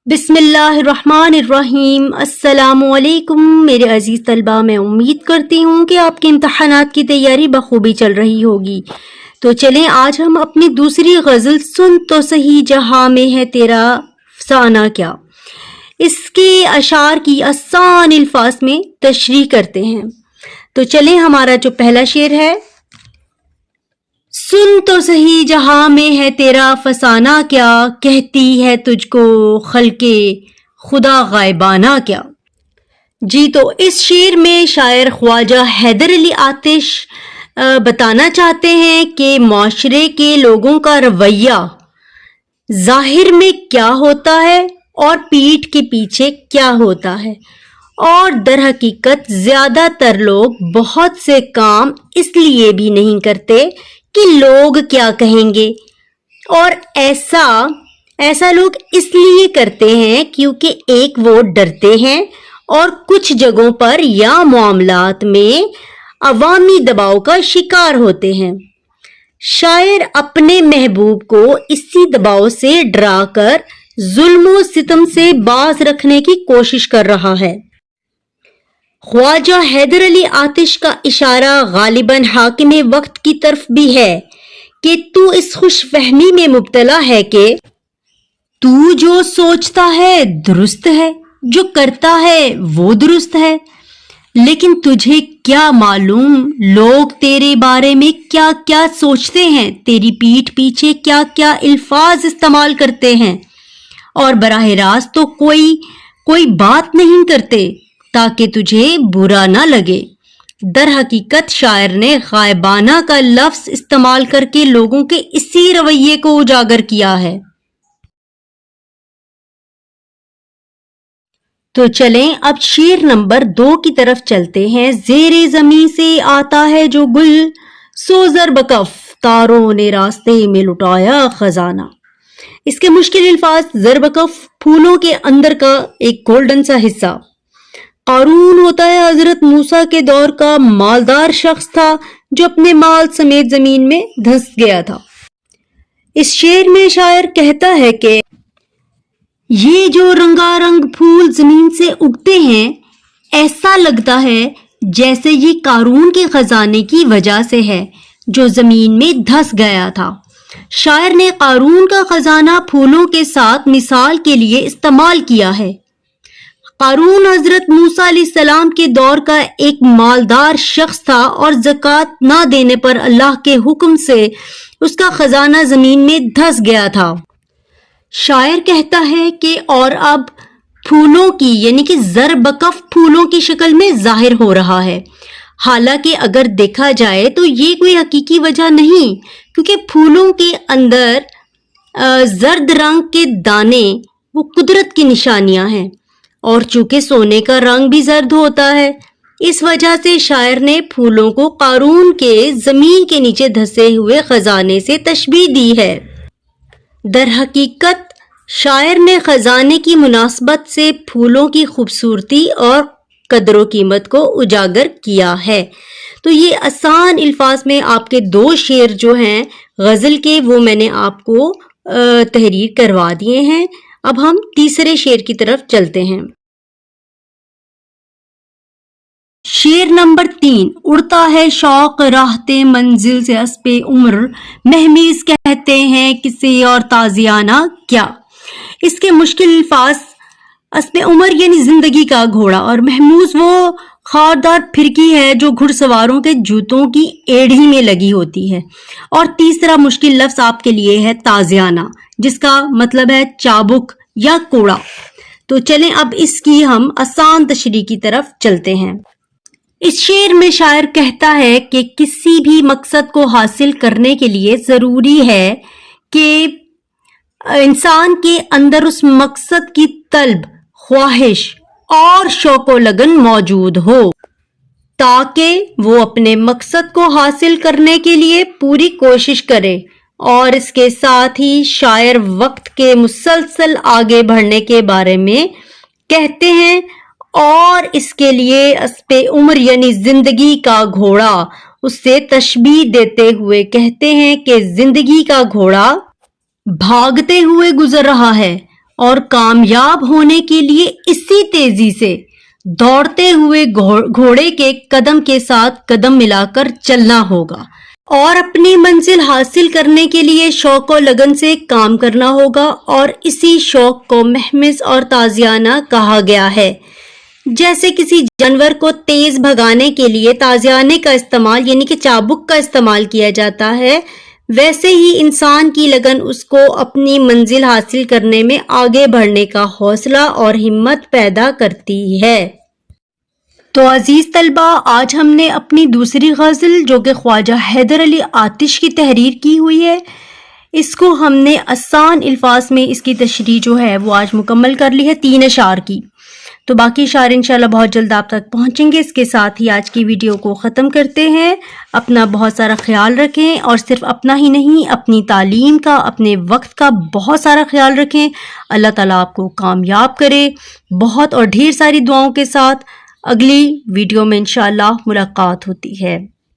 बिस्मिल्लाहिर्रहमानिर्रहीम। अस्सलामुअलैकुम मेरे अजीज़ तलबा, मैं उम्मीद करती हूँ कि आपके इम्तहानात की तैयारी बखूबी चल रही होगी। तो चलें, आज हम अपनी दूसरी गज़ल सुन तो सही जहाँ में है तेरा फसाना क्या, इसके अशार की आसान अल्फाज में तशरीह करते हैं। तो चलें, हमारा जो पहला शेर है, सुन तो सही जहां में है तेरा फसाना क्या, कहती है तुझको खल्के खुदा गायबाना क्या। जी, तो इस शेर में शायर ख्वाजा हैदर अली आतिश बताना चाहते हैं कि माशरे के लोगों का रवैया जाहिर में क्या होता है और पीठ के पीछे क्या होता है, और दर हकीकत ज्यादातर लोग बहुत से काम इसलिए भी नहीं करते कि लोग क्या कहेंगे, और ऐसा लोग इसलिए करते हैं क्योंकि एक वो डरते हैं और कुछ जगहों पर या मामलात में अवामी दबाव का शिकार होते हैं। शायर अपने महबूब को इसी दबाव से डराकर जुल्म सितम से बाज रखने की कोशिश कर रहा है। ख्वाजा हैदर अली आतिश का इशारा गालिबन हाकिम वक्त की तरफ भी है कि तू इस खुशफहमी में मुब्तला है कि तू जो सोचता है दुरुस्त है, जो करता है वो दुरुस्त है, लेकिन तुझे क्या मालूम लोग तेरे बारे में क्या क्या सोचते हैं, तेरी पीठ पीछे क्या क्या अल्फाज इस्तेमाल करते हैं, और बराह रास्त तो कोई बात नहीं करते ताकि तुझे बुरा ना लगे। दर हकीकत शायर ने गायबाना का लफ्ज इस्तेमाल करके लोगों के इसी रवैये को उजागर किया है। तो चलें, अब शेर नंबर 2 की तरफ चलते हैं। ज़ेरे ज़मीं से आता है जो गुल, सो ज़रबकफ तारों ने रास्ते में लुटाया खजाना। इसके मुश्किल अल्फाज, ज़रबकफ फूलों के अंदर का एक गोल्डन सा हिस्सा। कारून होता है हजरत मूसा के दौर का मालदार शख्स था जो अपने माल समेत जमीन में धंस गया था। इस शेर में शायर कहता है कि ये जो रंगारंग फूल जमीन से उगते हैं, ऐसा लगता है जैसे ये कारून के खजाने की वजह से है जो जमीन में धंस गया था। शायर ने कारून का खजाना फूलों के साथ मिसाल के लिए इस्तेमाल किया है। कारून हजरत मूसा अलैहिस्सलाम के दौर का एक मालदार शख्स था और ज़कात ना देने पर अल्लाह के हुक्म से उसका खजाना जमीन में धंस गया था। शायर कहता है कि और अब फूलों की यानी कि ज़रबकफ फूलों की शक्ल में जाहिर हो रहा है। हालांकि अगर देखा जाए तो ये कोई हकीकी वजह नहीं, क्योंकि फूलों के अंदर जर्द रंग के दाने वो कुदरत की निशानियां हैं, और चूंकि सोने का रंग भी जर्द होता है, इस वजह से शायर ने फूलों को कारून के जमीन के नीचे धंसे हुए खजाने से तशबीह दी है। दर हकीकत शायर ने खजाने की मुनासबत से फूलों की खूबसूरती और कदर कीमत को उजागर किया है। तो ये आसान अल्फाज में आपके 2 शेर जो हैं गज़ल के, वो मैंने आपको तहरीर करवा दिए हैं। अब हम तीसरे शेर की तरफ चलते हैं। शेर नंबर 3, उड़ता है शौक राहते मंजिल से अस्पे उम्र, महमीज कहते हैं किसे और ताजियाना क्या। इसके मुश्किल अल्फाज, अस्पे उम्र यानी जिंदगी का घोड़ा, और महमूज वो खारदार फिरकी है जो घुड़सवारों के जूतों की एड़ी में लगी होती है, और तीसरा मुश्किल लफ्ज आपके लिए है ताजियाना, जिसका मतलब है चाबुक या कूड़ा। तो चलें, अब इसकी हम आसान तशरीह की तरफ चलते हैं। इस शेर में शायर कहता है कि किसी भी मकसद को हासिल करने के लिए जरूरी है कि इंसान के अंदर उस मकसद की तलब, ख्वाहिश और शौको लगन मौजूद हो, ताकि वो अपने मकसद को हासिल करने के लिए पूरी कोशिश करे। और इसके साथ ही शायर वक्त के मुसलसल आगे बढ़ने के बारे में कहते हैं, और इसके लिए अस्पे उम्र यानी जिंदगी का घोड़ा उससे तशबीह देते हुए कहते हैं कि जिंदगी का घोड़ा भागते हुए गुजर रहा है اور کامیاب ہونے کے لیے اسی تیزی سے دوڑتے ہوئے گھوڑے کے قدم کے ساتھ قدم ملا کر چلنا ہوگا، اور اپنی منزل حاصل کرنے کے لیے شوق و لگن سے کام کرنا ہوگا، اور اسی شوق کو محمس اور تازیانہ کہا گیا ہے۔ جیسے کسی جانور کو تیز بھگانے کے لیے تازیانے کا استعمال یعنی کہ چابک کا استعمال کیا جاتا ہے، ویسے ہی انسان کی لگن اس کو اپنی منزل حاصل کرنے میں آگے بڑھنے کا حوصلہ اور ہمت پیدا کرتی ہے۔ تو عزیز طلبہ، آج ہم نے اپنی دوسری غزل جو کہ خواجہ حیدر علی آتش کی تحریر کی ہوئی ہے، اس کو ہم نے آسان الفاظ میں اس کی تشریح جو ہے وہ آج مکمل کر لی ہے 3 اشعار کی۔ تو باقی اشعار انشاءاللہ بہت جلد آپ تک پہنچیں گے۔ اس کے ساتھ ہی آج کی ویڈیو کو ختم کرتے ہیں۔ اپنا بہت سارا خیال رکھیں، اور صرف اپنا ہی نہیں، اپنی تعلیم کا، اپنے وقت کا بہت سارا خیال رکھیں۔ اللہ تعالیٰ آپ کو کامیاب کرے۔ بہت اور ڈھیر ساری دعاؤں کے ساتھ اگلی ویڈیو میں انشاءاللہ ملاقات ہوتی ہے۔